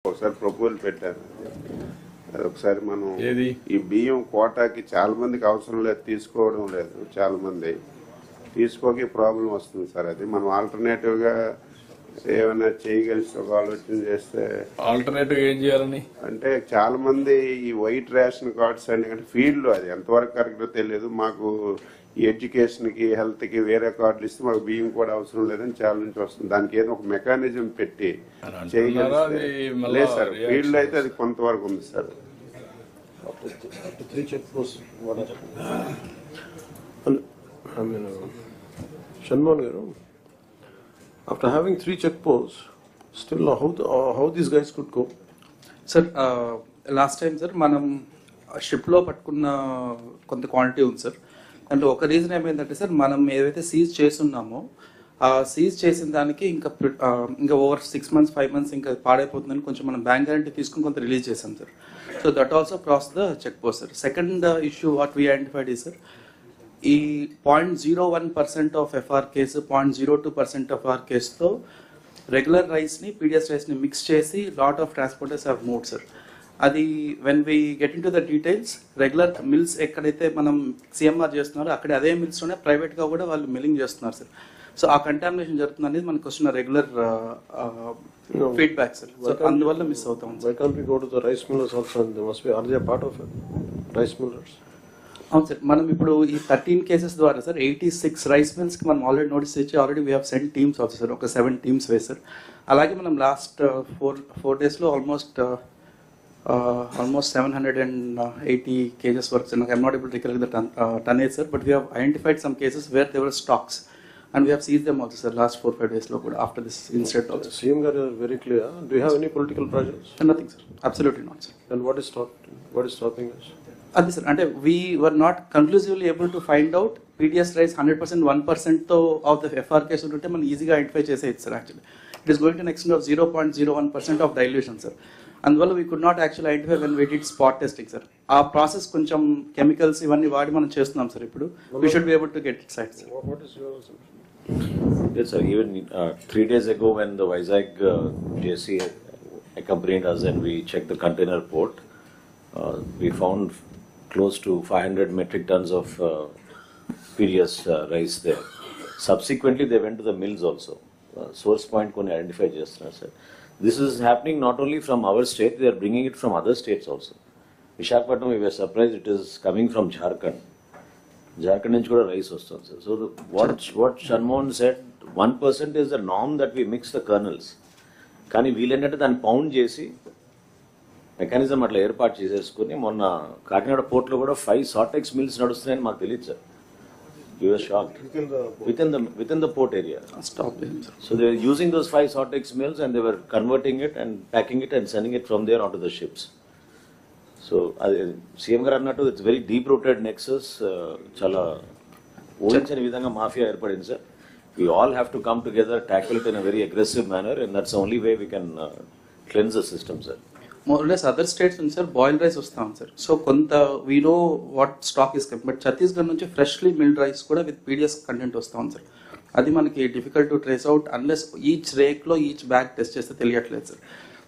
ఒకసారి ప్రపోజల్ పెట్టాను. ఒకసారి మనం ఈ బియ్యం కోటాకి చాలా మందికి అవసరం లేదు, తీసుకోవడం లేదు, చాలా మంది తీసుకోకి ప్రాబ్లం వస్తుంది సార్. అది మనం ఆల్టర్నేటివ్ గా ఏమైనా చేయగలిసి ఒక ఆలోచన చేస్తే. ఆల్టర్నేటివ్ ఏం చేయాలని అంటే చాలా మంది ఈ వైట్ రేషన్ కార్డ్స్ అని ఫీల్డ్ లో అది ఎంతవరకు కరెక్ట్ తెలియదు మాకు. ఈ ఎడ్యుకేషన్ కి హెల్త్ కి వేరే కార్డులు ఇస్తే మాకు బియ్యం కూడా అవసరం లేదని చాలా నుంచి వస్తుంది. దానికి ఏదో ఒక మెకానిజం పెట్టి చేయగలిస్తే లేదు సార్. ఫీల్డ్ లో అయితే అది కొంతవరకు ఉంది sir. Shanmugam garu, after having 3 check posts, still how these guys could go? Sir, last time sir, manam ship lo pattukunna konta quantity undi sir. అంటే ఒక రీజన్ ఏమైందంటే సార్, మనం ఏదైతే సీజ్ చేస్తున్నామో ఆ సీజ్ చేసిన దానికి ఇంకా ఓవర్ 6 months 5 months ఇంకా పాడైపోతుందని కొంచెం మనం బ్యాంక్ గ్యారంటీ తీసుకుని కొంత రిలీజ్ చేసాం sir. So that also cross the check post sir. Second issue what we identified ఈ సార్, ఈ 0.01% of FR case 0.02% of R కేసుతో రెగ్యులర్ రైస్ని పీడిఎస్ రైస్ని మిక్స్ చేసి lot of transporters have moved sir. అది when we get in to the details, regular mills ఎక్కడైతే మనం CMR చేస్తున్నారో అక్కడ అదే మిల్స్లోనే ప్రైవేట్గా కూడా వాళ్ళు మిల్లింగ్ చేస్తున్నారు సార్. సో ఆ కంటామినేషన్ జరుగుతుంది అనేది మనకు వస్తున్న రెగ్యులర్ ఫీడ్బ్యాక్ సార్. సో అందువల్ల మిస్ అవుతాం. Why can't we go to the rice millers also? They must be, are they a part of it? Rice millers? అవును సార్. మనం ఇప్పుడు ఈ 13 కేసెస్ ద్వారా సార్ 86 రైస్ మిల్స్కి మనం ఆల్రెడీ నోటీస్ ఇచ్చి already we have send teams also sir. ఒక 7 teams వేసారు. అలాగే మనం last 4 daysలో almost 780 kgs works. I'm not able to recollect the tonnage sir, but we have identified some cases where there were stocks and we have seized them also sir last 4-5 days lo kuda after this incident also. CM garu is very clear. Do you have any political pressures? Nothing sir, absolutely not sir. And what is stopping us? Adi sir, ante we were not conclusively able to find out PDS rice 100% 1% తో of the FR case unte man easy ga identify cheseyచ్చు sir. Actually it is going to an extent of 0.01% of dilution sir. అందువల్ల we could not actually identify when we did spot testing sir. ఆ process కొంచెం chemicals ఇవన్నీ వాడి మనం చేస్తున్నాం sir. ఇప్పుడు we should be able to get it site sir. What is your assumption? Yes sir, even 3 days ago when the Vizag JC accompanied us and we checked the container port, we found close to 500 metric tons of PDS rice there. Subsequently they went to the mills also. Source point koni identify chestunar sir. This is happening not only from our state, they are bringing it from other states also. Visakhapatnam, we were surprised it is coming from Jharkhand. Jharkhand nunchi kuda rice vastundi sir. So what Shanmugam said, 1% is the norm that we mix the kernels. Kani veelante dan pound chesi mechanism atla erpaatu cheseskoni monna Kakinada port lo kuda 5 Sortex mills nadustunayani maaku teliyadu sir. We were shocked. Within the port area. Stop them, sir. So they were using those 5 Sortex mills and they were converting it and packing it and sending it from there onto the ships. So CM garu annattu it's very deep rooted nexus. Chala ఊహించని విధంగా mafia ఏర్పడింది sir. We all have to come together, tackle it in a very aggressive manner, and that's the only way we can cleanse the system, sir. More or less other states నుంచి sir boil rice వస్తాం sir. So కొంత we know what stock is come, but Chhattisgarh నుంచి freshly milled rice కూడా with PDS content వస్తాం sir. అది మనకి difficult to trace out unless each రేక్లో each bag test చేస్తే తెలియట్లేదు సార్.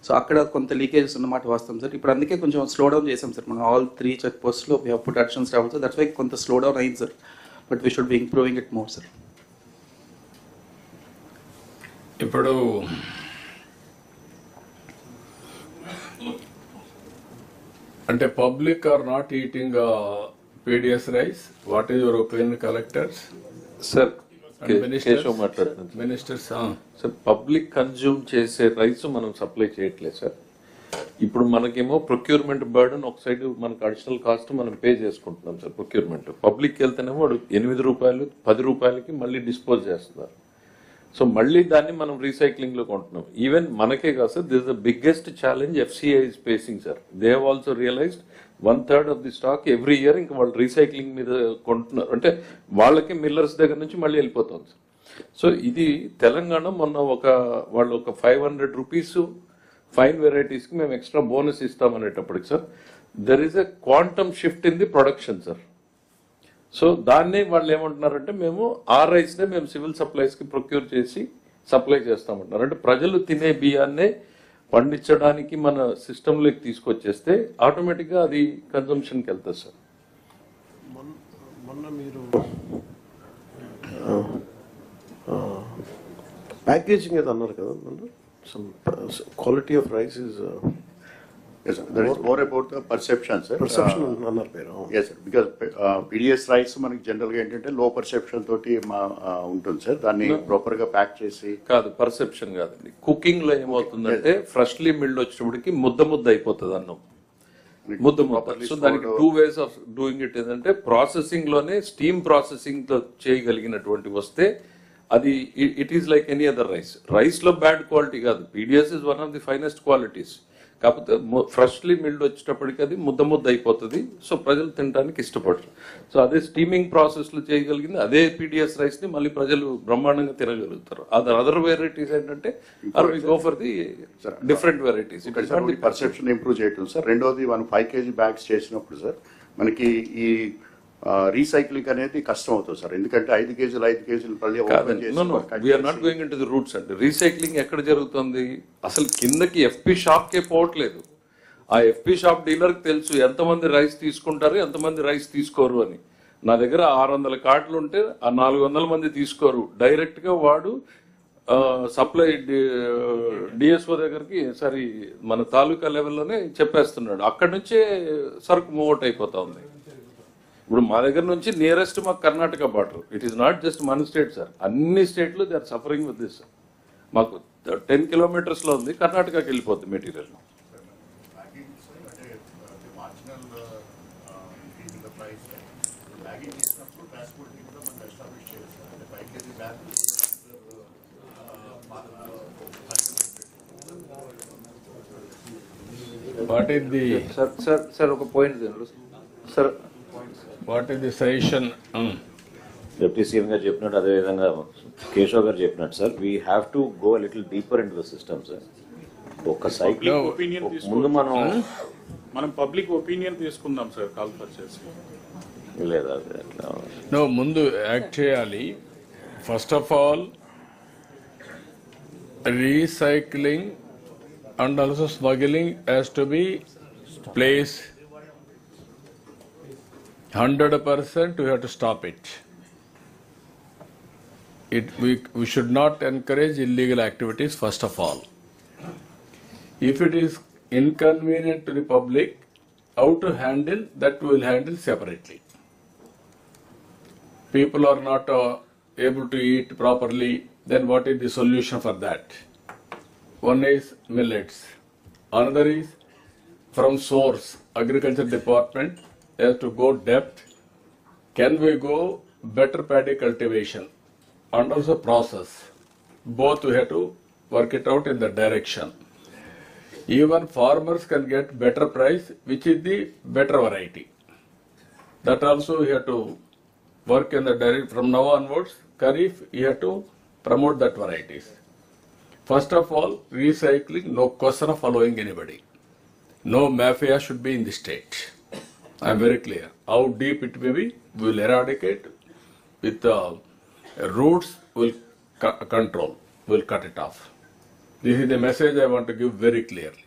సో అక్కడ కొంత లీకేజెస్ ఉన్నమాట వస్తాం సార్. ఇప్పుడు అందుకే కొంచెం స్లో డౌన్ చేసాం సార్. మనం ఆల్ 3 చెక్ పోస్ట్లో we have put additional staff sir. That's why కొంత స్లో డౌన్ అయింది sir. But we should be improving it more sir. ఇప్పుడు అంటే public are not eating PDS rice. What is your opinion collectors? Sir Keshav మాట్లాడుతున్నాను. Ministers sir public consume చేసే rice మనం supply చేయట్లేదు సార్. ఇప్పుడు మనకేమో ప్రొక్యూర్మెంట్ బర్డన్ ఒక సైడ్ మనకు అడిషనల్ కాస్ట్ మనం పే చేసుకుంటున్నాం సార్. ప్రొక్యూర్మెంట్ పబ్లిక్ వెళ్తేనేమో వాడు 8 రూపాయలు 10 రూపాయలకి మళ్ళీ డిస్పోజ్ చేస్తున్నారు. సో మళ్ళీ దాన్ని మనం రీసైక్లింగ్ లో కొంటున్నాం. ఈవెన్ మనకే కాదు sir, this the biggest challenge FCI is facing sir. They have also realised 1/3 of the stock every year ఇంకా వాళ్ళు రీసైక్లింగ్ మీద కొంటున్నారు. అంటే వాళ్ళకి మిల్లర్స్ దగ్గర నుంచి మళ్ళీ వెళ్ళిపోతుంది సార్. సో ఇది తెలంగాణ మొన్న వాళ్ళు ఒక 500 రూపీస్ ఫైన్ వెరైటీస్కి మేము ఎక్స్ట్రా బోనస్ ఇస్తామనేటప్పటికి sir there is a quantum shift in the production sir. So దాన్నే వాళ్ళు ఏమంటున్నారంటే మేము ఆ రైస్నే మేము సివిల్ సప్లైస్కి ప్రొక్యూర్ చేసి సప్లై చేస్తామంటున్నారు. అంటే ప్రజలు తినే బియ్యాన్నే పండించడానికి మన సిస్టంలోకి తీసుకొచ్చేస్తే ఆటోమేటిక్గా అది కన్సంప్షన్కి వెళ్తుంది సార్. మొన్న మీరు ప్యాకేజింగ్ ఏదో అన్నారు కదా, some quality of rice is Yes, sir. That is more about the perception, sir. Perception అన్నారు పేరు. Yes, sir. Because PDS rice మనకి జనరల్ గా ఏంటంటే లో పర్సెప్షన్ తోటి ఉంటుంది సార్. దాన్ని ప్రాపర్ గా ప్యాక్ చేసి కాదు, పర్సెప్షన్ కాదండి. కుకింగ్ లో ఏమవుతుందంటే ఫ్రెష్లీ మిల్డ్ వచ్చినప్పటికి ముద్ద అయిపోతుంది అన్నం, ముద్ద. సో దానికి 2 ways ఆఫ్ డూయింగ్ ఇట్ ఏంటంటే ప్రాసెసింగ్ లోనే స్టీమ్ ప్రాసెసింగ్ తో చేయగలిగినటువంటి వస్తే అది it is like any other rice. Rice లో బ్యాడ్ క్వాలిటీ కాదు, PDS is one of the finest qualities. కాకపోతే ఫ్రెష్లీ మిల్డ్ వచ్చేటప్పటికి అది ముద్ద అయిపోతుంది. సో ప్రజలు తినడానికి ఇష్టపడరు. సో అదే స్టీమింగ్ ప్రాసెస్ లో చేయగలిగింది అదే పీడిఎస్ రైస్ ని మళ్ళీ ప్రజలు బ్రహ్మాండంగా తినగలుగుతారు. అదర్ వెరైటీస్ ఏంటంటే go for the different varieties. Perception improve చేయటం సార్. రెండోది మనం 5 kg బ్యాగ్స్ చేసినప్పుడు సార్ మనకి ఈ రీసైక్లింగ్ అనేది కష్టం అవుతుంది సార్. ఎందుకంటే 5 kg we are not going in to the roots అండి. రీసైక్లింగ్ ఎక్కడ జరుగుతుంది? అసలు కిందకి ఎఫ్పి షాప్ కే పోవట్లేదు. ఆ ఎఫ్పి షాప్ డీలర్ కి తెలుసు ఎంతమంది రైస్ తీసుకుంటారు, ఎంతమంది రైస్ తీసుకోరు అని. నా దగ్గర 600 కార్డులు ఉంటే ఆ 400 మంది తీసుకోరు. డైరెక్ట్ గా వాడు సప్లై డిఎస్ఓ దగ్గరికి సరే మన తాలూకా లెవెల్లోనే చెప్పేస్తున్నాడు. అక్కడి నుంచే సరుకు మూవ్ అయిపోతా ఉంది. ఇప్పుడు మా దగ్గర నుంచి నియరెస్ట్ మాకు Karnataka border. It is not just మన స్టేట్ సార్, అన్ని స్టేట్లు they are suffering with this. మాకు 10 kilometers లో ఉంది, కర్ణాటకకి వెళ్ళిపోద్ది material. What is the sir ఒక point sir, what is the suggestion? Deputy CM గారు చెప్పినట్టు అదేవిధంగా కేశవ్ గారు చెప్పినట్టు sir, we have to go little deeper in to the system sir. ఒక సైకిల్ ముందు మనం పబ్లిక్ ఒపీనియన్ తీసుకుందాం సార్, కాల్ఫర్ చేసి లేదా No, ముందు యాక్ట్ చేయాలి. First of all recycling and also smuggling has to be placed 100%. We have to stop it. We should not encourage illegal activities first of all. If it is inconvenient to the public, how to handle that we will handle separately. People are not able to eat properly, then what is the solution for that? One is millets. Another is from source, agriculture department has to go depth. Can we go better paddy cultivation and also process? Both we have to work it out in the direction. Even farmers can get better price, which is the better variety. That also we have to work in the direct. From now onwards, Kharif, you have to promote that varieties. First of all, recycling, no question of following anybody. No mafia should be in the state. I am very clear. How deep it may be, we will eradicate. With the roots, we will control, we will cut it off. This is the message I want to give very clearly.